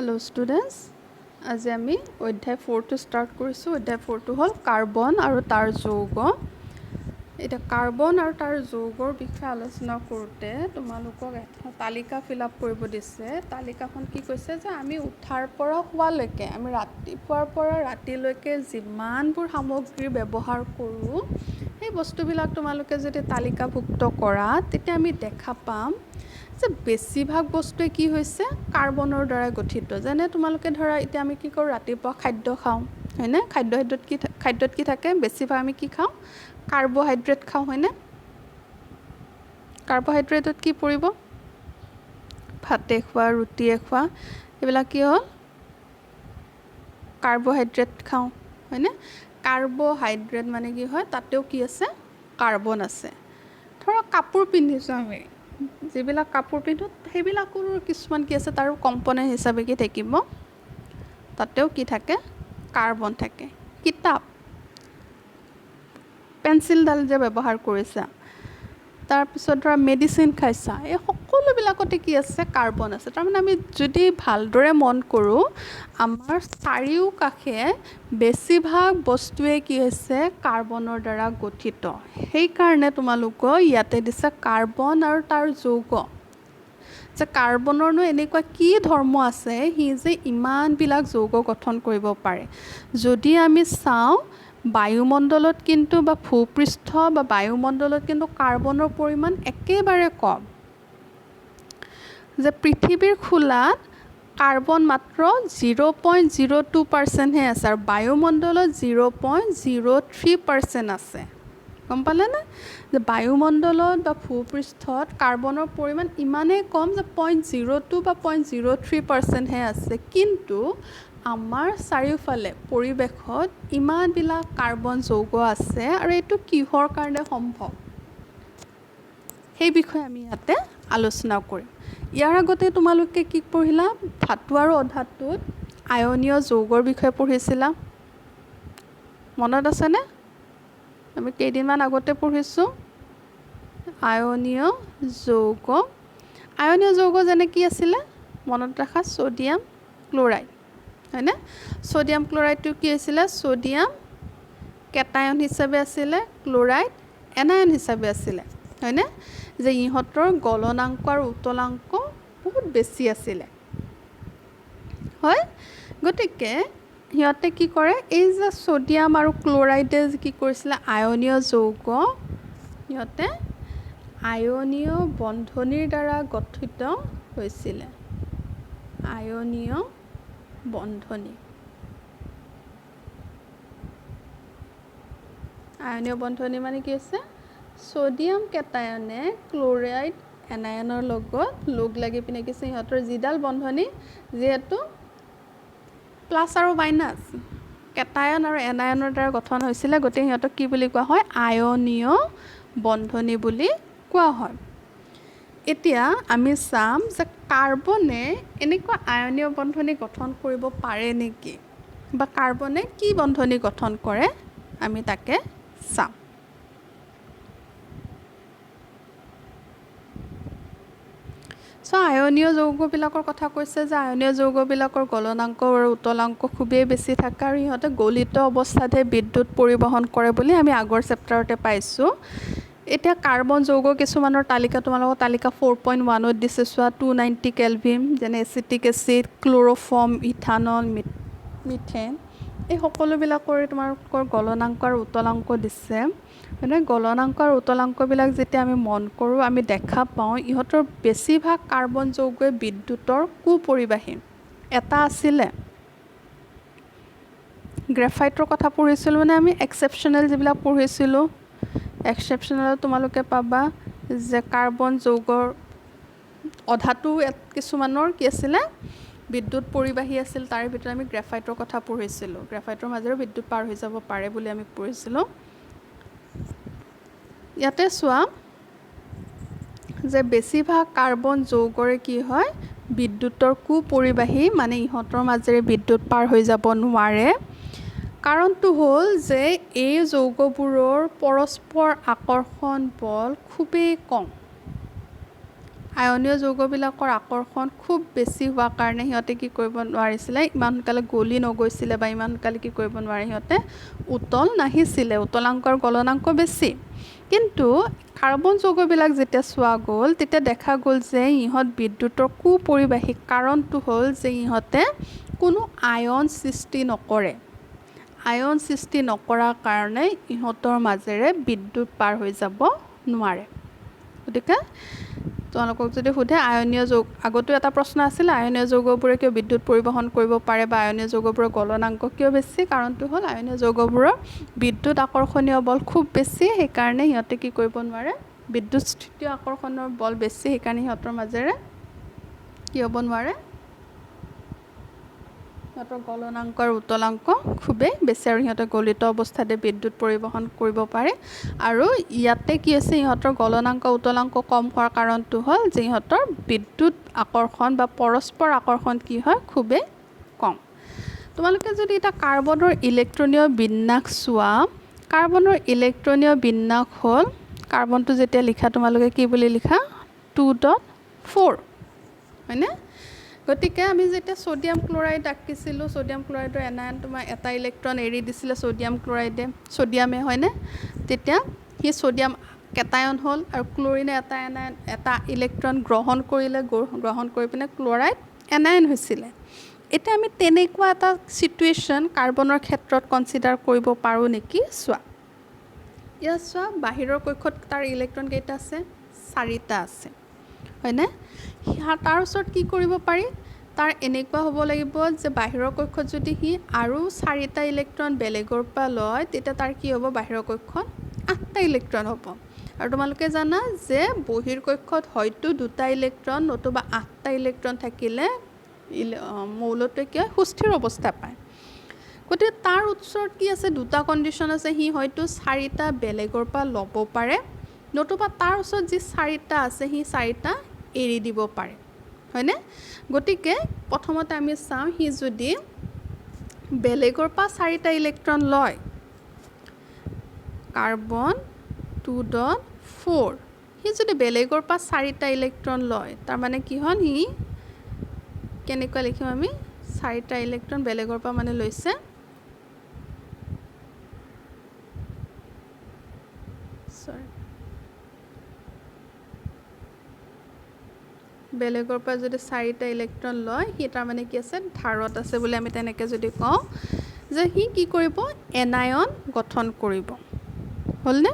Hello students, আজি আমি অধ্যায় 4 টো ষ্টাৰ্ট কৰিছোঁ। অধ্যায় 4 টো হ'ল কাৰ্বন আৰু তাৰ যৌগ। এটা কাৰ্বন আৰু তাৰ যৌগৰ বিষয়ে আলোচনা কৰোঁতে তোমালোকক এটা তালিকা ফিল আপ কৰিব দিছে। তালিকাখন কি কৈছে যে আমি উঠাৰ পৰা শুৱালৈকে, আমি ৰাতিপুৱাৰ পৰা ৰাতিলৈকে যিমানবোৰ সামগ্ৰী ব্যৱহাৰ কৰোঁ, সেই বস্তুবিলাক তোমালোকে যদি তালিকাভুক্ত কৰা তেতিয়া আমি দেখা পাম যে বেছিভাগ বস্তুৱে কি হৈছে কাৰ্বনৰ দ্বাৰা গঠিত। যেনে তোমালোকে ধৰা এতিয়া আমি কি কৰোঁ, ৰাতিপুৱা খাদ্য খাওঁ, হয়নে? খাদ্যত কি থাকে? বেছিভাগ আমি কি খাওঁ? কাৰ্বহাইড্ৰেট খাওঁ, হয়নে? কাৰ্বহাইড্ৰেটত কি পৰিব? ভাতে খোৱা, ৰুটিয়ে খোৱা, এইবিলাক কি হ'ল? কাৰ্বহাইড্ৰেট খাওঁ, হয়নে? কাৰ্বহাইড্ৰেট মানে কি হয়? তাতেও কি আছে? কাৰ্বন আছে। ধৰক কাপোৰ পিন্ধিছোঁ আমি, যিবিলাক কাপোৰ পিন্ধোঁ সেইবিলাকৰো কিছুমান কি আছে, তাৰ কম্পনেণ্ট হিচাপে কি থাকিব? তাতেও কি থাকে? কাৰ্বন থাকে। কিতাপ, পেঞ্চিলডাল যে ব্যৱহাৰ কৰিছা, তাৰপিছত ধৰা মেডিচিন খাইছা, এই সকলোবিলাকতে কি আছে? কাৰ্বন আছে। তাৰমানে আমি যদি ভালদৰে মন কৰোঁ, আমাৰ চাৰিওকাষে বেছিভাগ বস্তুৱে কি হৈছে? কাৰ্বনৰ দ্বাৰা গঠিত। সেইকাৰণে তোমালোকক ইয়াতে দিছে কাৰ্বন আৰু তাৰ যৌগ। যে কাৰ্বনৰনো এনেকুৱা কি ধৰ্ম আছে সি যে ইমানবিলাক যৌগ গঠন কৰিব পাৰে। যদি আমি চাওঁ বায়ুমণ্ডলত কিন্তু বা ভূপৃষ্ঠ বা বায়ুমণ্ডলত কিন্তু কাৰ্বনৰ পৰিমাণ একেবাৰে কম। যে পৃথিৱীৰ খোলাত কাৰ্বন মাত্ৰ 0.02%হে আছে আৰু বায়ুমণ্ডলত 0.03% আছে। গম পালেনে? যে বায়ুমণ্ডলত বা ভূপৃষ্ঠত কাৰ্বনৰ পৰিমাণ ইমানেই কম যে 0.02 বা 0.03%হে আছে। কিন্তু আমাৰ চাৰিওফালে পৰিৱেশত ইমানবিলাক কাৰ্বন যৌগ আছে আৰু এইটো কিহৰ কাৰণে সম্ভৱ? সেই বিষয়ে আমি ইয়াতে আলোচনা কৰিম। ইয়াৰ আগতে তোমালোকে কি পঢ়িলা? ধাতু আৰু অধাতুত আয়নীয় যৌগৰ বিষয়ে পঢ়িছিলা। মনত আছেনে? আমি কেইদিনমান আগতে পঢ়িছোঁ আয়নীয় যৌগ। আয়নীয় যৌগ যেনে কি আছিলে? মনত ৰাখা, ছ'ডিয়াম ক্ল'ৰাইড, হয়নে? ছ'ডিয়াম ক্ল'ৰাইডটো কি আছিলে? ছ'ডিয়াম কেটায়ন হিচাপে আছিলে, ক্ল'ৰাইড এনায়ন হিচাপে আছিলে, হয়নে? যে ইহঁতৰ গলনাংক আৰু উতলাংক বহুত বেছি আছিলে, হয়? গতিকে সিহঁতে কি কৰে, এই যে ছ'ডিয়াম আৰু ক্ল'ৰাইডে কি কৰিছিলে? আয়নীয় যৌগ, সিহঁতে আয়নীয় বন্ধনীৰ দ্বাৰা গঠিত হৈছিলে। আয়নীয় বন্ধনী। আয়নীয় বন্ধনী মানে কি হৈছে? ছ'ডিয়াম কেটায়নে ক্ল'ৰাইড এনায়নৰ লগত লগ লাগি পিনে কি, সিহঁতৰ যিডাল বন্ধনী, যিহেতু প্লাছ আৰু মাইনাছ কেটায়ন আৰু এনায়নৰ দ্বাৰা গঠন হৈছিলে, গতিকে সিহঁতক কি বুলি কোৱা হয়? আয়নীয় বন্ধনী বুলি কোৱা হয়। এতিয়া আমি চাম যে কাৰ্বনে এনেকুৱা আয়নীয় বন্ধনী গঠন কৰিব পাৰে নেকি, বা কাৰ্বনে কি বন্ধনী গঠন কৰে, আমি তাকে চাম। আয়নীয় যৌগবিলাকৰ কথা কৈছে যে আয়নীয় যৌগবিলাকৰ গলনাংক আৰু উতলাংক খুবেই বেছি থাকে আৰু সিহঁতে গলিত অৱস্থাতহে বিদ্যুৎ পৰিবহণ কৰে বুলি আমি আগৰ চেপ্টাৰতে পাইছোঁ। এতিয়া কাৰ্বন যৌগ কিছুমানৰ তালিকা তোমালোকৰ তালিকা 4.1ত দিছে চোৱা। 290 কেলভিন, যেনে acetic acid, chloroform, ethanol, methane, এই সকলোবিলাকৰে তোমালোকৰ গলনাংক আৰু উতলাংক দিছে। মানে গলনাংক আৰু উতলাংকবিলাক যেতিয়া আমি মন কৰোঁ, আমি দেখা পাওঁ ইহঁতৰ বেছিভাগ কাৰ্বন যৌগই বিদ্যুতৰ কুপৰিবাহী। এটা আছিলে গ্ৰেফাইটৰ কথা পঢ়িছিলোঁ, মানে আমি এক্সেপশ্যনেল যিবিলাক পঢ়িছিলোঁ, এক্সেপশ্যনেলত তোমালোকে পাবা যে কাৰ্বন যৌগৰ অধাতু কিছুমানৰ কি আছিলে? বিদ্যুৎ পৰিবাহী আছিল। তাৰে ভিতৰত আমি গ্ৰেফাইটৰ কথা পঢ়িছিলোঁ। গ্ৰেফাইটৰ মাজেৰে বিদ্যুৎ পাৰ হৈ যাব পাৰে বুলি আমি পঢ়িছিলোঁ। ইয়াতে চোৱা যে বেছিভাগ কাৰ্বন যৌগৰে কি হয়? বিদ্যুতৰ কুপৰিবাহী, মানে ইহঁতৰ মাজেৰে বিদ্যুৎ পাৰ হৈ যাব নোৱাৰে। কাৰণটো হ'ল যে এই যৌগবোৰৰ পৰস্পৰ আকৰ্ষণ বল খুবেই কম আয়নীয় যৌগবিলাকৰ আকৰ্ষণ খুব বেছি হোৱাৰ কাৰণে সিহঁতে কি কৰিব নোৱাৰিছিলে, ইমান সোনকালে গলি নগৈছিলে বা ইমান সোনকালে কি কৰিব নোৱাৰে, সিহঁতে উতল নাহিছিলে, উতলাংকৰ গলনাংক বেছি। কিন্তু কাৰ্বন যৌগবিলাক যেতিয়া চোৱা গ'ল তেতিয়া দেখা গ'ল যে ইহঁত বিদ্যুতৰ কুপৰিবাহী। কাৰণটো হ'ল যে ইহঁতে কোনো আয়ন সৃষ্টি নকৰে। আয়ন সৃষ্টি নকৰাৰ কাৰণে ইহঁতৰ মাজেৰে বিদ্যুৎ পাৰ হৈ যাব নোৱাৰে। গতিকে তোমালোকক যদি সোধে আয়নীয় যৌগ, আগতো এটা প্ৰশ্ন আছিলে আয়নীয় যৌগবোৰে কিয় বিদ্যুৎ পৰিবহণ কৰিব পাৰে বা আয়নীয় যৌগবোৰৰ গলনাংক কিয় বেছি, কাৰণটো হ'ল আয়নীয় যৌগবোৰৰ বিদ্যুৎ আকৰ্ষণীয় বল খুব বেছি, সেইকাৰণে সিহঁতে কি কৰিব নোৱাৰে, বিদ্যুৎ স্থিতিয় আকৰ্ষণৰ বল বেছি, সেইকাৰণে সিহঁতৰ মাজেৰে কি হ'ব নোৱাৰে, সিহঁতৰ গলনাংক আৰু উতলাংক খুবেই বেছি আৰু সিহঁতে গলিত অৱস্থাতে বিদ্যুৎ পৰিবহণ কৰিব পাৰে। আৰু ইয়াতে কি হৈছে, ইহঁতৰ গলনাংক উতলাংক কম হোৱাৰ কাৰণটো হ'ল যে ইহঁতৰ বিদ্যুৎ আকৰ্ষণ বা পৰস্পৰ আকৰ্ষণ কি হয়, খুবেই কম। তোমালোকে যদি এটা কাৰ্বনৰ ইলেক্ট্ৰনীয় বিন্যাস চোৱা, কাৰ্বনৰ ইলেক্ট্ৰনীয় বিন্যাস হ'ল, কাৰ্বনটো যেতিয়া লিখা তোমালোকে কি বুলি লিখা, 2.4 হয়নে? গতিকে আমি যেতিয়া ছ'ডিয়াম ক্লৰাইড আঁকিছিলোঁ, ছ'ডিয়াম ক্লৰাইডৰ এনায়ন তোমাৰ এটা ইলেক্ট্ৰন এৰি দিছিলে ছ'ডিয়াম ক্লৰাইডে, ছ'ডিয়ামে হয়নে, তেতিয়া সি ছ'ডিয়াম কেটায়ন হ'ল আৰু ক্লৰিনে এটা ইলেক্ট্ৰন গ্ৰহণ কৰিলে, গ্ৰহণ কৰি পিনে ক্লৰাইড এনায়ন হৈছিলে। এতিয়া আমি তেনেকুৱা এটা ছিটুৱেশ্যন কাৰ্বনৰ ক্ষেত্ৰত কনচিডাৰ কৰিব পাৰোঁ নেকি চোৱা। ইয়াত চোৱা বাহিৰৰ কক্ষত তাৰ ইলেক্ট্ৰন কেইটা আছে, 4টা আছে হয়নে? তাৰ ওচৰত কি কৰিব পাৰি, তাৰ এনেকুৱা হ'ব লাগিব যে বাহিৰৰ কক্ষত যদি সি আৰু 4টা ইলেক্ট্ৰন বেলেগৰ পৰা লয় তেতিয়া তাৰ কি হ'ব, বাহিৰৰ কক্ষত 8টা ইলেক্ট্ৰন হ'ব। আৰু তোমালোকে জানা যে বহিৰ কক্ষত হয়তো 2টা ইলেক্ট্ৰন নতুবা 8টা ইলেক্ট্ৰন থাকিলে মৌলটোৱে কি হয়, সুস্থিৰ অৱস্থা পায়। গতিকে তাৰ ওচৰত কি আছে, 2টা কণ্ডিশ্যন আছে, সি হয়তো 4টা বেলেগৰ পৰা ল'ব পাৰে নতুবা তাৰ ওচৰত যি 4টা আছে সি 4টা এৰি দিব পাৰে হয়নে? গতিকে প্ৰথমতে আমি চাওঁ, সি যদি বেলেগৰ পৰা 4টা ইলেক্ট্ৰন লয়, কাৰ্বন 2.4 সি যদি বেলেগৰ পৰা 4টা ইলেক্ট্ৰন লয়, তাৰমানে কি হ'ল, সি কেনেকুৱা লিখিম আমি, 4টা ইলেক্ট্ৰন বেলেগৰ পৰা মানে লৈছে, বেলেগৰ পৰা যদি 4টা ইলেক্ট্ৰন লয়, সি তাৰমানে কি আছে, ধাৰত আছে বুলি আমি তেনেকৈ যদি কওঁ যে সি কি কৰিব, এনায়ন গঠন কৰিব। হ'লনে?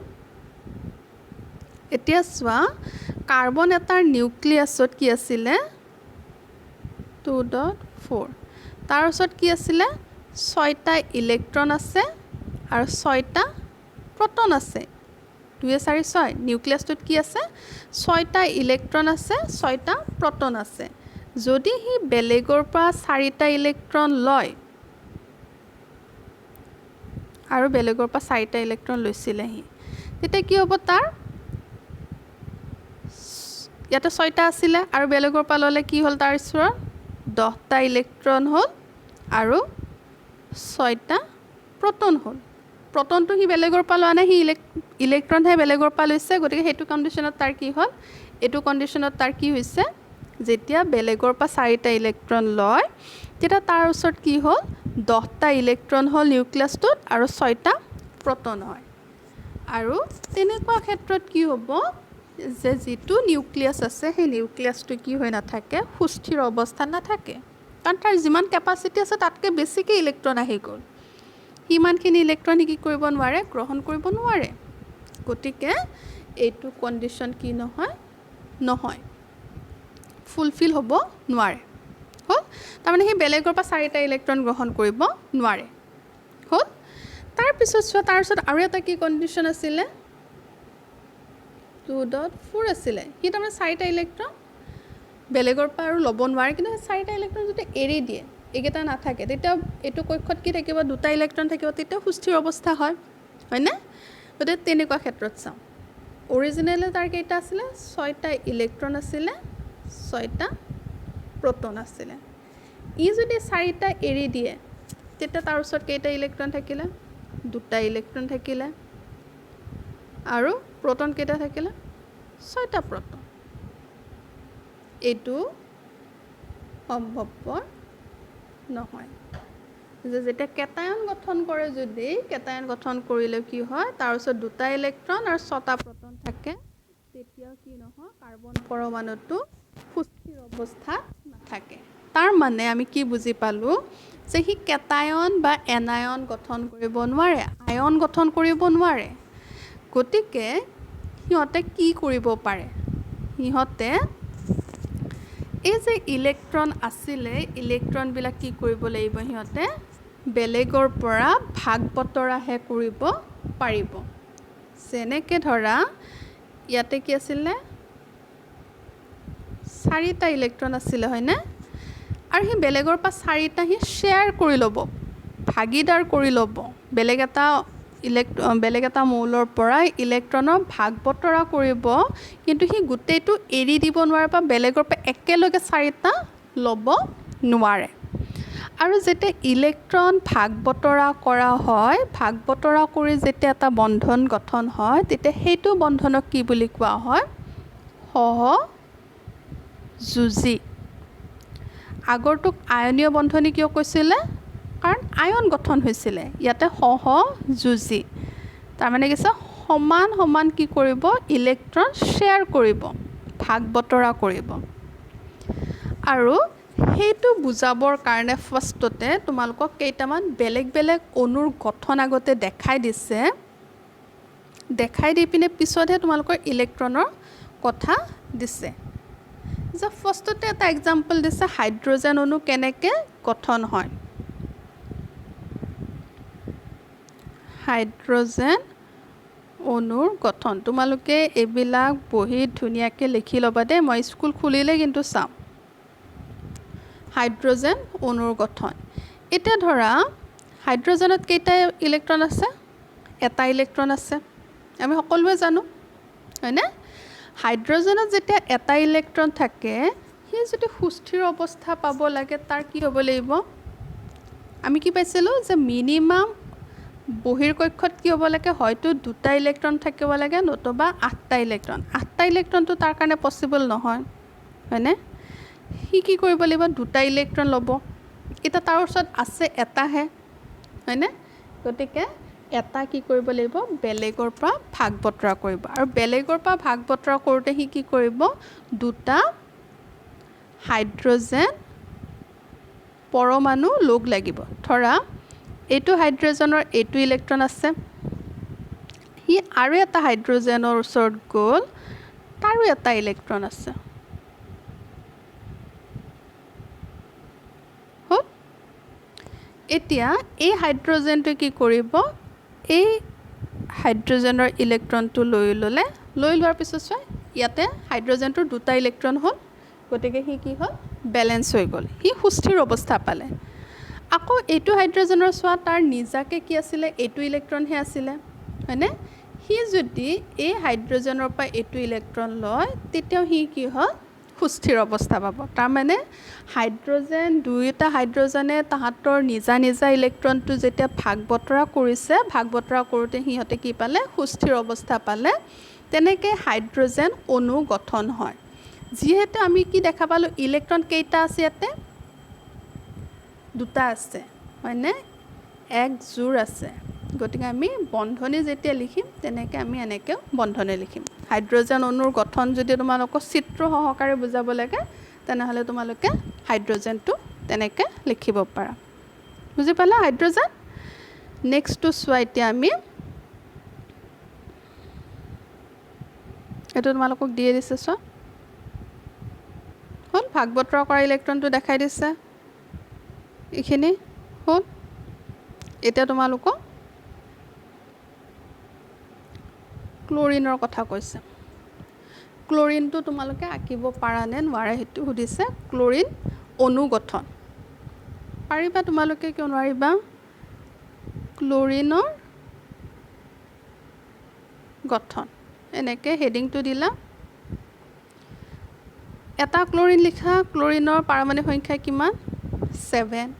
এতিয়া চোৱা কাৰ্বন এটাৰ নিউক্লিয়াছত কি আছিলে, 2.4, তাৰ ওচৰত কি আছিলে, 6টা ইলেক্ট্ৰন আছে আৰু 6টা প্ৰটন আছে। 2 4 6, নিউক্লিয়াছটোত কি আছে, 6টা ইলেক্ট্ৰন আছে, 6টা প্ৰটন আছে। যদি সি বেলেগৰ পৰা 4টা ইলেক্ট্ৰন লয় আৰু বেলেগৰ পৰা 4টা ইলেক্ট্ৰন লৈছিলে সি, তেতিয়া কি হ'ব, তাৰ ইয়াতে 6টা আছিলে আৰু বেলেগৰ পৰা ল'লে কি হ'ল, তাৰ ওচৰত 10টা ইলেক্ট্ৰন হ'ল আৰু 6টা প্ৰটন হ'ল। প্ৰটনটো সি বেলেগৰ পৰা লোৱা নাই, সি ইলেক্ট্ৰনহে বেলেগৰ পৰা লৈছে। গতিকে সেইটো কণ্ডিশ্যনত তাৰ কি হ'ল, এইটো কণ্ডিশ্যনত তাৰ কি হৈছে, যেতিয়া বেলেগৰ পৰা 4টা ইলেক্ট্ৰন লয় তেতিয়া তাৰ ওচৰত কি হ'ল, 10টা ইলেক্ট্ৰন হ'ল নিউক্লিয়াছটোত আৰু 6টা প্ৰটন হয়। আৰু তেনেকুৱা ক্ষেত্ৰত কি হ'ব যে যিটো নিউক্লিয়াছ আছে সেই নিউক্লিয়াছটো কি হৈ নাথাকে, সুস্থিৰ অৱস্থাত নাথাকে, কাৰণ তাৰ যিমান কেপাচিটি আছে তাতকৈ বেছিকৈ ইলেক্ট্ৰন আহি গ'ল, সিমানখিনি ইলেক্ট্ৰন কি কৰিব নোৱাৰে, গ্ৰহণ কৰিব নোৱাৰে। গতিকে এইটো কণ্ডিশ্যন কি নহয় ফুলফিল হ'ব নোৱাৰে। হ'ল, তাৰমানে সি বেলেগৰ পৰা 4টা ইলেক্ট্ৰন গ্ৰহণ কৰিব নোৱাৰে। হ'ল, তাৰপিছত চোৱা তাৰ ওচৰত আৰু এটা কি কণ্ডিশ্যন আছিলে, 2.4 আছিলে, সি তাৰমানে 4টা ইলেক্ট্ৰন বেলেগৰ পৰা আৰু ল'ব নোৱাৰে, কিন্তু সেই 4টা ইলেক্ট্ৰন যদি এৰি দিয়ে, এইকেইটা নাথাকে, তেতিয়া এইটো কক্ষত কি থাকিব, 2টা ইলেক্ট্ৰন থাকিব, তেতিয়া সুস্থিৰ অৱস্থা হয়নে? গতিকে তেনেকুৱা ক্ষেত্ৰত চাওঁ, অৰিজিনেলি তাৰ কেইটা আছিলে, 6টা ইলেক্ট্ৰন আছিলে, 6টা প্ৰটন আছিলে। ই যদি 4টা এৰি দিয়ে তেতিয়া তাৰ ওচৰত কেইটা ইলেক্ট্ৰন থাকিলে, 2টা ইলেক্ট্ৰন থাকিলে আৰু প্ৰটন কেইটা থাকিলে, 6টা প্ৰটন। এইটো সম্ভৱপৰ নহয় যেতিয়া কেটায়ন গঠন কৰে যদি কেটায়ন গঠন কৰিলে কি হয় তাৰ ওচৰত দুটা ইলেক্ট্ৰন আৰু ছটা প্ৰটন থাকে তেতিয়া কি নহয় কাৰ্বন পৰমাণুটো সুস্থিৰ অৱস্থাত নাথাকে তাৰ মানে আমি কি বুজি পালো যে হি কেটায়ন বা এনায়ন গঠন কৰিব নোৱাৰে আয়ন গঠন কৰিব নোৱাৰে গতিকে সিহঁতে কি কৰিব পাৰে সিহঁতে এই যে ইলেক্ট্ৰন আছিলে ইলেক্ট্ৰনবিলাক কি কৰিব লাগিব সিহঁতে বেলেগৰ পৰা ভাগ বতৰাহে কৰিব পাৰিব যেনেকৈ ধৰা ইয়াতে কি আছিলে 4টা ইলেক্ট্ৰন আছিলে হয়নে আৰু হি বেলেগৰ পৰা 4টা হি শ্বেয়াৰ কৰি ল'ব ভাগিদাৰ কৰি ল'ব বেলেগ এটা মৌলৰ পৰা ইলেক্ট্ৰনৰ ভাগ বতৰা কৰিব কিন্তু হি গোটেইটো এৰি দিব নোৱাৰে বা বেলেগৰ পৰা একেলগে 4টা ল'ব নোৱাৰে আৰু যেতিয়া ইলেক্ট্ৰন ভাগ বতৰা কৰা হয় ভাগ বতৰা কৰি যেতিয়া এটা বন্ধন গঠন হয় তেতিয়া সেইটো বন্ধনক কি বুলি কোৱা হয় সহযোজী আগৰটোক আয়নীয় বন্ধনী কিয় কৈছিলে কাৰণ আয়ন গঠন হৈছিলে ইয়াতে সহযোজী তাৰমানে কি সমান সমান কি কৰিব ইলেক্ট্ৰন শ্বেয়াৰ কৰিব ভাগ বতৰা কৰিব আৰু সেইটো বুজাবৰ কাৰণে ফাৰ্ষ্টতে তোমালোকক কেইটামান বেলেগ বেলেগ অণুৰ গঠন আগতে দেখাই দিছে দেখাই দি পিনে পিছতহে তোমালোকৰ ইলেক্ট্ৰনৰ কথা দিছে যে ফাৰ্ষ্টতে এটা এক্সাম্পল দিছে হাইড্ৰজেন অণু কেনেকৈ গঠন হয় হাইড্ৰজেন অণুৰ গঠন তোমালোকে এইবিলাক বহীত ধুনীয়াকৈ লিখি ল'বা দেই মই স্কুল খুলিলে কিন্তু চাম হাইড্ৰজেন অণুৰ গঠন এতিয়া ধৰা হাইড্ৰজেনত কেইটা ইলেক্ট্ৰন আছে এটা ইলেক্ট্ৰন আছে আমি সকলোৱে জানো হয়নে হাইড্ৰজেনত যেতিয়া এটা ইলেক্ট্ৰন থাকে সি যদি সুস্থিৰ অৱস্থা পাব লাগে তাৰ কি হ'ব লাগিব আমি কি পাইছিলোঁ যে মিনিমাম বহিৰ্কক্ষত কি হ'ব লাগে হয়তো দুটা ইলেক্ট্ৰন থাকিব লাগে নতুবা 8টা ইলেক্ট্ৰনটো তাৰ কাৰণে পচিবল নহয় হয়নে সি কি কৰিব লাগিব দুটা ইলেক্ট্ৰন ল'ব এতিয়া তাৰ ওচৰত আছে এটাহে হয়নে গতিকে এটা কি কৰিব লাগিব বেলেগৰ পৰা ভাগ বতৰা কৰিব আৰু বেলেগৰ পৰা ভাগ বতৰা কৰোঁতে সি কি কৰিব দুটা হাইড্ৰজেন পৰমাণু লগ লাগিব ধৰা এইটো হাইড্ৰজেনৰ এইটো ইলেক্ট্ৰন আছে সি আৰু এটা হাইড্ৰজেনৰ ওচৰত গ'ল তাৰো এটা ইলেক্ট্ৰন আছে এতিয়া এই হাইড্ৰজেনটো কি কৰিব এই হাইড্ৰজেনৰ ইলেক্ট্ৰনটো লৈ লোৱাৰ পিছত চোৱা ইয়াতে হাইড্ৰজেনটোৰ দুটা ইলেক্ট্ৰন হ'ল গতিকে সি কি হ'ল বেলেঞ্চ হৈ গ'ল সি সুস্থিৰ অৱস্থা পালে আকৌ এইটো হাইড্ৰজেনৰ চোৱা তাৰ নিজাকৈ কি আছিলে এইটো ইলেক্ট্ৰনহে আছিলে হয়নে সি যদি এই হাইড্ৰজেনৰ পৰা এইটো ইলেক্ট্ৰন লয় তেতিয়াও সি কি হ'ল সুস্থিৰ অৱস্থা পাব তাৰমানে দুয়োটা হাইড্ৰজেনে তাহাঁতৰ নিজা নিজা ইলেক্ট্ৰনটো যেতিয়া ভাগ বতৰা কৰিছে ভাগ বতৰা কৰোঁতে সিহঁতে কি পালে সুস্থিৰ অৱস্থা পালে তেনেকৈ হাইড্ৰজেন অণু গঠন হয় যিহেতু আমি কি দেখা পালোঁ ইলেক্ট্ৰন কেইটা আছে ইয়াতে দুটা আছে হয়নে এক জোৰ আছে গতিকে আমি বন্ধনী যেতিয়া লিখিম তেনেকৈ আমি এনেকৈও বন্ধনী লিখিম হাইড্ৰজেন অণুৰ গঠন যদি তোমালোকক চিত্ৰ সহকাৰে বুজাব লাগে তেনেহ'লে তোমালোকে হাইড্ৰজেনটো তেনেকৈ লিখিব পাৰা বুজি পালা হাইড্ৰজেন নেক্সটটো চোৱা এতিয়া আমি এইটো তোমালোকক দিয়ে দিছে চোৱা হ'ল ভাগ বতৰা কৰা ইলেক্ট্ৰনটো দেখাই দিছে এইখিনি হ'ল এতিয়া তোমালোকক ক্লৰিনৰ কথা কৈছে ক্লৰিনটো তোমালোকে আঁকিব পাৰা নে নোৱাৰা সেইটো সুধিছে ক্লৰিন অণু গঠন পাৰিবা তোমালোকে কিয় নোৱাৰিবা ক্লৰিনৰ গঠন এনেকৈ হেডিংটো দিলা এটা ক্লৰিন লিখা ক্লৰিনৰ পাৰমাণৱিক সংখ্যা কিমান 17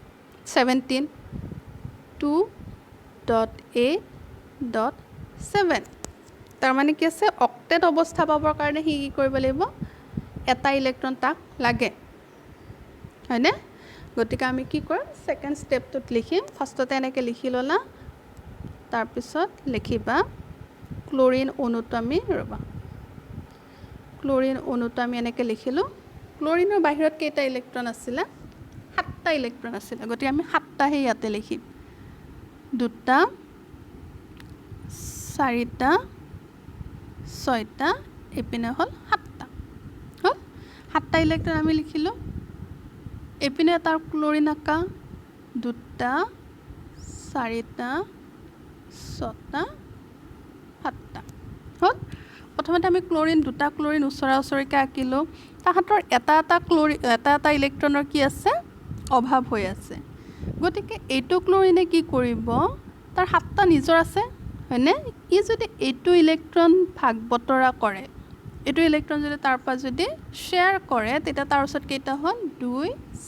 2.8.7 তাৰমানে কি আছে অক্টেট অৱস্থা পাবৰ কাৰণে সি কি কৰিব লাগিব এটা ইলেক্ট্ৰন তাক লাগে হয়নে গতিকে আমি কি কৰিম সেকেন্ড স্টেপটোত লিখিম ফাৰ্ষ্টতে এনেকৈ লিখি ল'লা তাৰপিছত লিখিবা ক্লোৰিন অণুটো আমি ৰবা ক্লোৰিন অণুটো আমি এনেকৈ লিখিলোঁ ক্লোৰিনৰ বাহিৰত কেইটা ইলেক্ট্ৰন আছিলে 7টা ইলেক্ট্ৰন আছিলে গতিকে আমি 7টাহে ইয়াতে লিখিম 2টা 4টা 6টা এপিনে হ'ল 7টা হ'ল 7টা ইলেক্ট্ৰন আমি লিখিলোঁ এপিনে তাৰ ক্লোৰিন আকা 2টা 4টা 6টা 7টা হ'ল প্ৰথমতে আমি ক্লোৰিন 2টা ক্লোৰিন ওচৰা ওচৰিকৈ আঁকিলোঁ তাহাঁতৰ এটা ইলেক্ট্ৰনৰ কি আছে অভাৱ হৈ আছে গতিকে এইটো ক্লোৰিনে কি কৰিব তাৰ 7টা নিজৰ আছে হয়নে ই যদি এইটো ইলেক্ট্ৰন ভাগ বতৰা কৰে এইটো ইলেক্ট্ৰন যদি তাৰ পৰা যদি শ্বেয়াৰ কৰে তেতিয়া তাৰ ওচৰত কেইটা হ'ল 2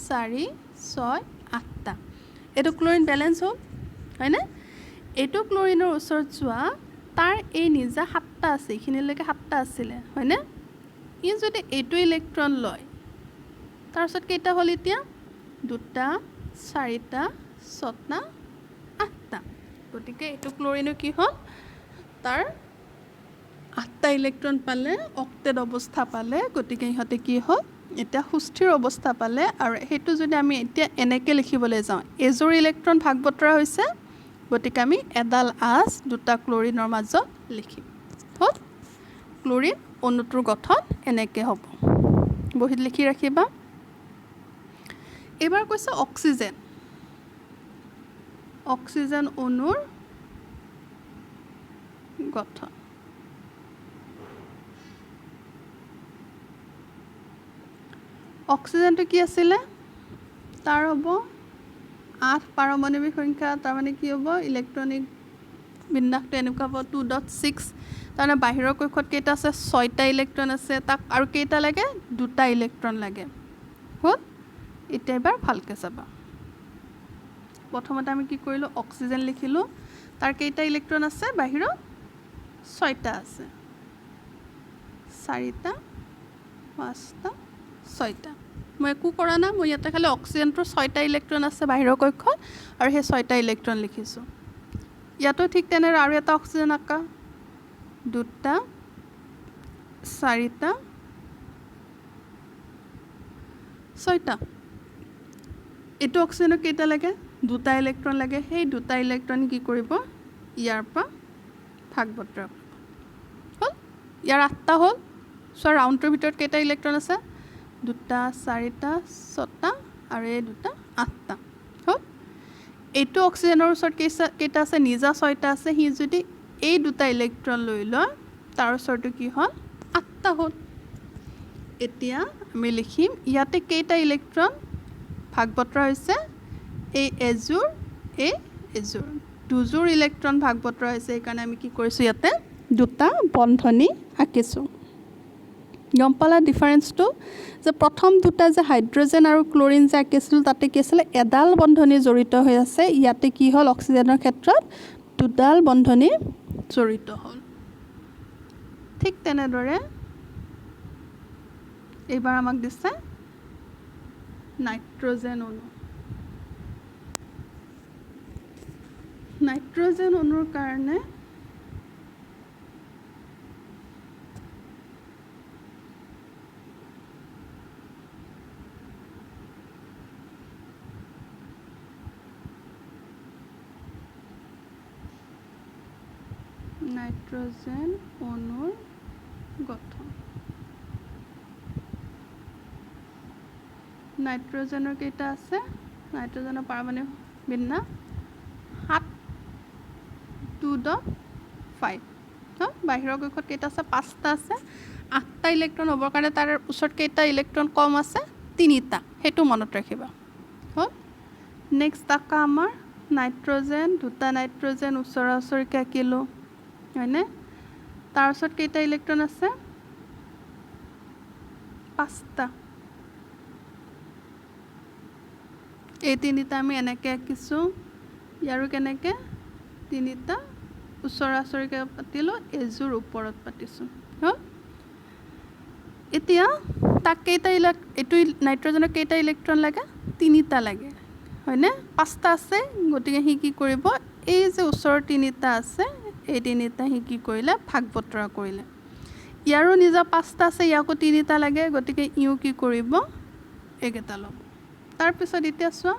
4 6 8টা এইটো ক্লোৰিন বেলেন্স হ'ল হয়নে এইটো ক্লোৰিনৰ ওচৰত যোৱা তাৰ এই নিজা 7টা আছে এইখিনিলৈকে 7টা আছিলে হয়নে ই যদি এইটো ইলেক্ট্ৰন লয় তাৰ ওচৰত কেইটা হ'ল এতিয়া 2টা 4টা 6টা 8টা গতিকে এইটো ক্লোৰিনো কি হ'ল তাৰ 8টা ইলেক্ট্ৰন পালে অক্টেট অৱস্থা পালে গতিকে ইহঁতে কি হ'ল এতিয়া সুস্থিৰ অৱস্থা পালে আৰু সেইটো যদি আমি এতিয়া এনেকৈ লিখিবলৈ যাওঁ এজোৰ ইলেক্ট্ৰন ভাগ বতৰা হৈছে গতিকে আমি এডাল আঁচ 2টা ক্লোৰিনৰ মাজত লিখিম হ'ল ক্লোৰিন অণুটোৰ গঠন এনেকৈ হ'ব বহীত লিখি ৰাখিবা এবাৰ কৈছে অক্সিজেন অণুৰ গঠন অক্সিজেনটো কি আছিলে তাৰ হ'ব 8 পাৰমাণৱিক সংখ্যা তাৰমানে কি হ'ব ইলেক্ট্ৰনিক বিন্যাসটো এনেকুৱা হ'ব 2.6 তাৰমানে বাহিৰৰ কক্ষত কেইটা আছে 6টা ইলেক্ট্ৰন আছে তাক আৰু কেইটা লাগে 2টা ইলেক্ট্ৰন লাগে হ'ল এতিয়া এবাৰ ভালকৈ চাবা প্ৰথমতে আমি কি কৰিলোঁ অক্সিজেন লিখিলোঁ তাৰ কেইটা ইলেক্ট্ৰন আছে বাহিৰত 6টা আছে 4টা 5টা 6টা মই একো কৰা নাই মই ইয়াতে খালি অক্সিজেনটোৰ 6টা ইলেক্ট্ৰন আছে বাহিৰৰ কক্ষত আৰু সেই 6টা ইলেক্ট্ৰন লিখিছোঁ ইয়াতো ঠিক তেনেদৰে আৰু এটা অক্সিজেন আঁকা 2টা 4টা 6টা এইটো অক্সিজেনক কেইটা লাগে 2টা ইলেক্ট্ৰন লাগে সেই 2টা ইলেক্ট্ৰন কি কৰিব ইয়াৰ পৰা ভাগ বতৰা কৰিব হ'ল ইয়াৰ 8টা হ'ল চ' ৰাউণ্ডটোৰ ভিতৰত কেইটা ইলেক্ট্ৰন আছে 2টা 4টা 6টা আৰু এই 2টা 8টা হ'ল এইটো অক্সিজেনৰ ওচৰত কেইটা আছে নিজা 6টা আছে সি যদি এই 2টা ইলেক্ট্ৰন লৈ লয় তাৰ ওচৰটো কি হ'ল 8টা হ'ল এতিয়া আমি লিখিম ইয়াতে কেইটা ইলেক্ট্ৰন ভাগ বতৰা হৈছে এই এজোৰ দুজোৰ ইলেক্ট্ৰন ভাগ বতৰা হৈছে সেইকাৰণে আমি কি কৰিছোঁ ইয়াতে 2টা বন্ধনী আঁকিছোঁ গম পালা ডিফাৰেন্সটো যে প্ৰথম 2টা যে হাইড্ৰজেন আৰু ক্লোৰিন যে আঁকিছিলোঁ তাতে কি আছিলে এডাল বন্ধনী জড়িত হৈ আছে ইয়াতে কি হ'ল অক্সিজেনৰ ক্ষেত্ৰত 2ডাল বন্ধনী জড়িত হ'ল ঠিক তেনেদৰে এইবাৰ আমাক দিছে নাইট্ৰজেন অণুৰ কাৰণে নাইট্ৰজেন অণুৰ গঠন নাইট্ৰজেনৰ কেইটা আছে নাইট্ৰজেনৰ পাৰমাণৱিক বিন্যাস 2.5 বাহিৰৰ কক্ষত কেইটা আছে 5টা আছে 8টা ইলেক্ট্ৰন হ'বৰ কাৰণে তাৰ ওচৰত কেইটা ইলেক্ট্ৰন কম আছে 3টা সেইটো মনত ৰাখিবা হ'ল নেক্সট আঁকা আমাৰ নাইট্ৰজেন 2টা নাইট্ৰজেন ওচৰা ওচৰিকৈ আঁকিলোঁ হয়নে তাৰ ওচৰত কেইটা ইলেক্ট্ৰন আছে 5টা এই 3টা আমি এনেকৈ আঁকিছোঁ ইয়াৰো কেনেকৈ 3টা ওচৰা ওচৰিকৈ পাতিলোঁ এজোৰ ওপৰত পাতিছোঁ হ'ল এতিয়া তাক কেইটা এইটো নাইট্ৰজেনৰ কেইটা ইলেক্ট্ৰন লাগে 3টা লাগে হয়নে 5টা আছে গতিকে সি কি কৰিব এই যে ওচৰৰ 3টা আছে এই 3টা সি কি কৰিলে ভাগ বতৰা কৰিলে ইয়াৰো নিজা 5টা আছে ইয়াকো 3টা লাগে গতিকে ইউ কি কৰিব এইকেইটা ল'ব তাৰ পিছত এতিয়া চোৱা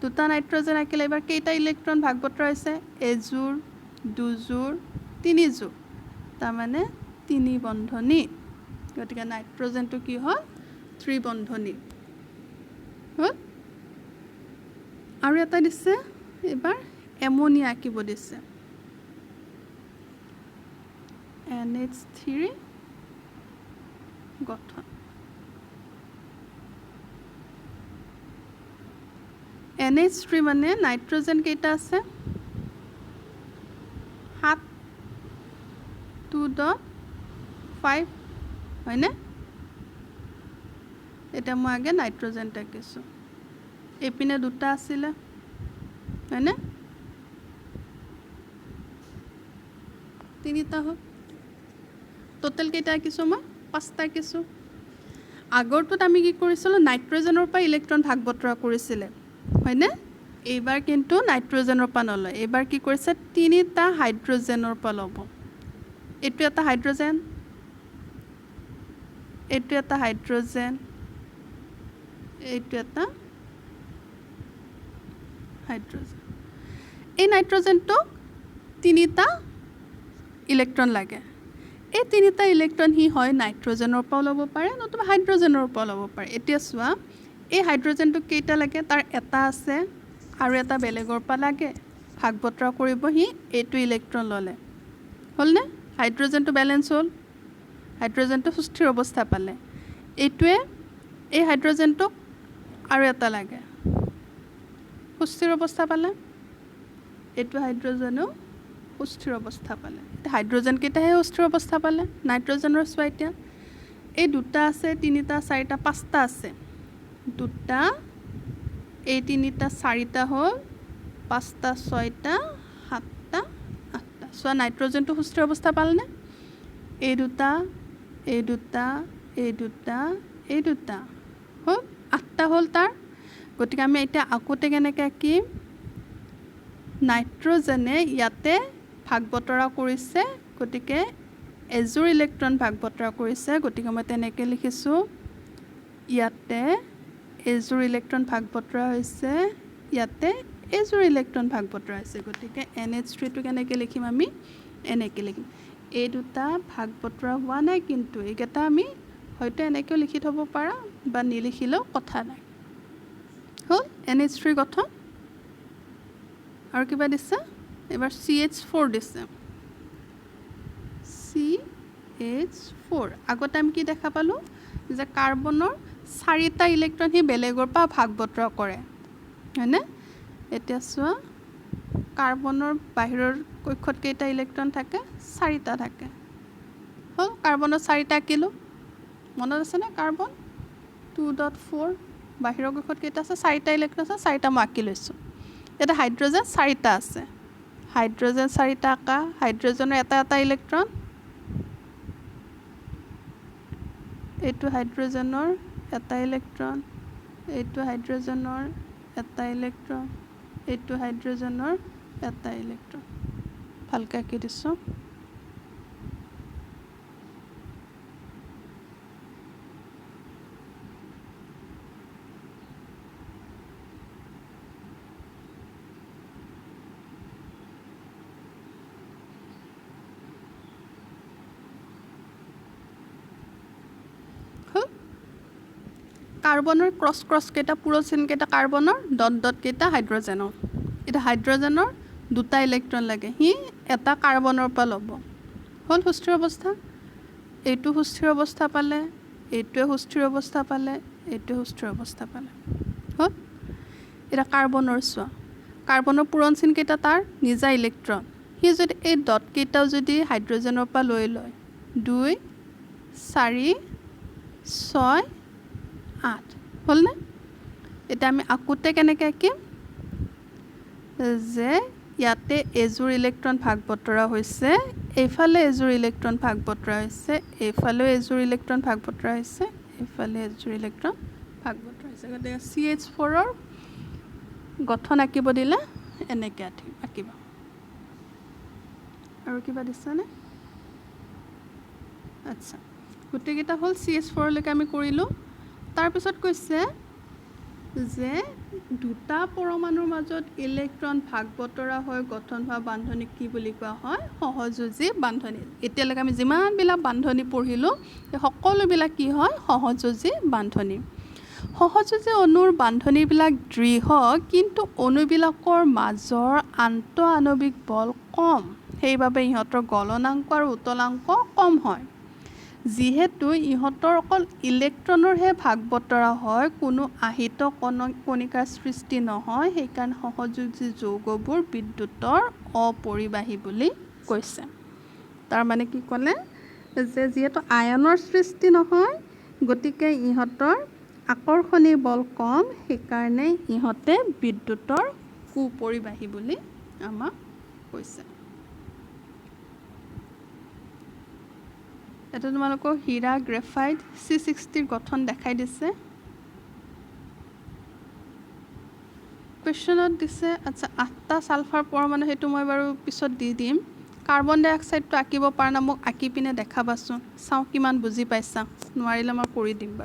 দুটা নাইট্ৰজেন আকিলে এবাৰ কেইটা ইলেক্ট্ৰন ভাগ বতৰা হৈছে এযোৰ দুযোৰ তিনিযোৰ তাৰমানে তিনি বন্ধনী গতিকে নাইট্ৰজেনটো কি হ'ল ত্ৰিবন্ধনী হ'ল আৰু এটা দিছে এবাৰ এমোনিয়া আকিব দিছে NH3 গঠন NH3 মানে নাইট্ৰজেন কেইটা আছে 7 2.5 হয়নে এটা মই আগে নাইট্ৰজেনটা আঁকিছোঁ এইপিনে দুটা আছিলে হয়নে তিনিটা হ'ল টোটেল কেইটা আঁকিছোঁ মই 5টা আঁকিছোঁ আগৰটোত আমি কি কৰিছিলোঁ নাইট্ৰজেনৰ পৰা ইলেক্ট্ৰন ভাগ বতৰা কৰিছিলে হয়নে এইবাৰ কিন্তু নাইট্ৰজেনৰ পৰা নলয় এইবাৰ কি কৰিছে 3টা হাইড্ৰজেনৰ পৰা ল'ব এইটো এটা হাইড্ৰজেন এইটো এটা হাইড্ৰজেন এইটো এটা হাইড্ৰজেন এই নাইট্ৰজেনটো 3টা ইলেক্ট্ৰন লাগে এই 3টা ইলেক্ট্ৰন হি হয় নাইট্ৰজেনৰ পৰা ল'ব পাৰে নতুবা হাইড্ৰজেনৰ পৰা ল'ব পাৰে এতিয়া চোৱা এই হাইড্ৰজেনটো কেইটা লাগে তাৰ এটা আছে আৰু এটা বেলেগৰ পৰা লাগে ভাগ বতৰা কৰিব হি এইটো ইলেক্ট্ৰন ল'লে হ'লনে হাইড্ৰজেনটো বেলেন্স হ'ল হাইড্ৰজেনটো সুস্থিৰ অৱস্থা পালে এইটোৱে এই হাইড্ৰজেনটোক আৰু এটা লাগে সুস্থিৰ অৱস্থা পালে এইটো হাইড্ৰজেনো সুস্থিৰ অৱস্থা পালে হাইড্ৰজেন কেইটাহে সুস্থিৰ অৱস্থা পালে নাইট্ৰজেনৰ চোৱা এতিয়া এই দুটা আছে 3টা 4টা 5টা আছে দুটা এই 3টা 4টা হ'ল 5টা 6টা 7টা 8টা চোৱা নাইট্ৰজেনটো সুস্থিৰ অৱস্থা পালেনে এই দুটা এই দুটা এই দুটা এই দুটা হ'ল 8টা হ'ল তাৰ গতিকে আমি এতিয়া আকোতে কেনেকৈ আঁকিম নাইট্ৰজেনে ইয়াতে ভাগ বতৰা কৰিছে গতিকে এযোৰ ইলেক্ট্ৰন ভাগ বতৰা কৰিছে গতিকে মই তেনেকৈ লিখিছোঁ ইয়াতে এযোৰ ইলেক্ট্ৰন ভাগ বতৰা হৈছে ইয়াতে এযোৰ ইলেক্ট্ৰন ভাগ বতৰা হৈছে গতিকে NH3টো কেনেকৈ লিখিম আমি এনেকৈ লিখিম এই দুটা ভাগ বতৰা হোৱা নাই কিন্তু এইকেইটা আমি হয়তো এনেকৈও লিখি থ'ব পাৰা বা নিলিখিলেও কথা নাই হ'ল NH3 গঠন আৰু কিবা দিছে এবাৰ CH4 দিছে CH4 আগতে আমি কি দেখা পালোঁ যে কাৰ্বনৰ 4টা ইলেক্ট্ৰন হি বেলেগৰ পৰা ভাগ বতৰা কৰে হয়নে এতিয়া চোৱা কাৰ্বনৰ বাহিৰৰ কক্ষত কেইটা ইলেক্ট্ৰন থাকে 4টা থাকে হ'ল কাৰ্বনৰ 4টা আঁকিলোঁ মনত আছেনে কাৰ্বন 2.4 বাহিৰৰ কক্ষত কেইটা আছে 4টা ইলেক্ট্ৰন আছে 4টা মই আঁকি লৈছোঁ এটা হাইড্ৰজেন 4টা আছে হাইড্ৰজেন 4টা আঁকা হাইড্ৰজেনৰ এটা ইলেক্ট্ৰন এইটো হাইড্ৰজেনৰ এটা ইলেক্ট্ৰন এইটো হাইড্ৰজেনৰ এটা ইলেক্ট্ৰন এইটো হাইড্ৰজেনৰ এটা ইলেক্ট্ৰন ভালকৈ আঁকি দিছোঁ কাৰ্বনৰ ক্ৰছ কেইটা পুৰচিন কেইটা কাৰ্বনৰ ডট কেইটা হাইড্ৰজেনৰ এটা হাইড্ৰজেনৰ দুটা ইলেক্ট্ৰন লাগে হি এটা কাৰ্বনৰ পৰা ল'ব হ'ল সুস্থিৰ অৱস্থা এইটো সুস্থিৰ অৱস্থা পালে এইটোৱে সুস্থিৰ অৱস্থা পালে এইটোৱে সুস্থিৰ অৱস্থা পালে হ'ল এটা কাৰ্বনৰ চোৱা কাৰ্বনৰ পুৰচিন কেইটা তাৰ নিজা ইলেক্ট্ৰন হি যদি এই ডট কেইটাও যদি হাইড্ৰজেনৰ পৰা লৈ লয় 2 4 6 8 হ'লনে এটা আমি আকোতে কেনেকৈ আঁকিম যে ইয়াতে এযোৰ ইলেক্ট্ৰন ভাগ বতৰা হৈছে এইফালে এযোৰ ইলেক্ট্ৰন ভাগ বতৰা হৈছে এইফালেও এযোৰ ইলেক্ট্ৰন ভাগ বতৰা হৈছে ইফালে এযোৰ ইলেক্ট্ৰন ভাগ বতৰাইছে গতিকে CH4ৰ গঠন আঁকিব দিলে এনেকৈ আঁকিব আৰু কিবা দিছেনে আচ্ছা গোটেইকেইটা হ'ল CH4লৈকে আমি কৰিলোঁ তাৰপিছত কৈছে যে দুটা পৰমাণুৰ মাজত ইলেক্ট্ৰন ভাগ বতৰা হৈ গঠন হোৱা বান্ধনীক কি বুলি কোৱা হয় সহযোজী বান্ধনী এতিয়ালৈকে আমি যিমানবিলাক বান্ধনী পঢ়িলোঁ এই সকলোবিলাক কি হয় সহযোজী বান্ধনী সহযোজী অণুৰ বান্ধনীবিলাক দৃঢ় কিন্তু অণুবিলাকৰ মাজৰ আন্তঃআণৱিক বল কম সেইবাবে ইহঁতৰ গলনাংক আৰু উতলাংক কম হয় যিহেতু ইহঁতৰ অকল ইলেক্ট্ৰনৰহে ভাগ বতৰা হয় কোনো আহিত কণিকাৰ সৃষ্টি নহয় সেইকাৰণে সহযোজী যৌগবোৰ বিদ্যুতৰ অপৰিবাহী বুলি কৈছে তাৰমানে কি ক'লে যে যিহেতু আয়নৰ সৃষ্টি নহয় গতিকে ইহঁতৰ আকৰ্ষণী বল কম সেইকাৰণে ইহঁতে বিদ্যুতৰ কুপৰিবাহী বুলি আমাক কৈছে এটা তোমালোকক হীৰা গ্ৰেফাইট C60ৰ গঠন দেখাই দিছে কুৱেশ্যনত দিছে আচ্ছা 8টা ছালফাৰ পৰমাণু সেইটো মই বাৰু পিছত দি দিম কাৰ্বন ডাই অক্সাইডটো আঁকিব পাৰা না মোক আঁকি পিনে দেখাবাচোন চাওঁ কিমান বুজি পাইছা নোৱাৰিলে মই কৰি দিম বাৰু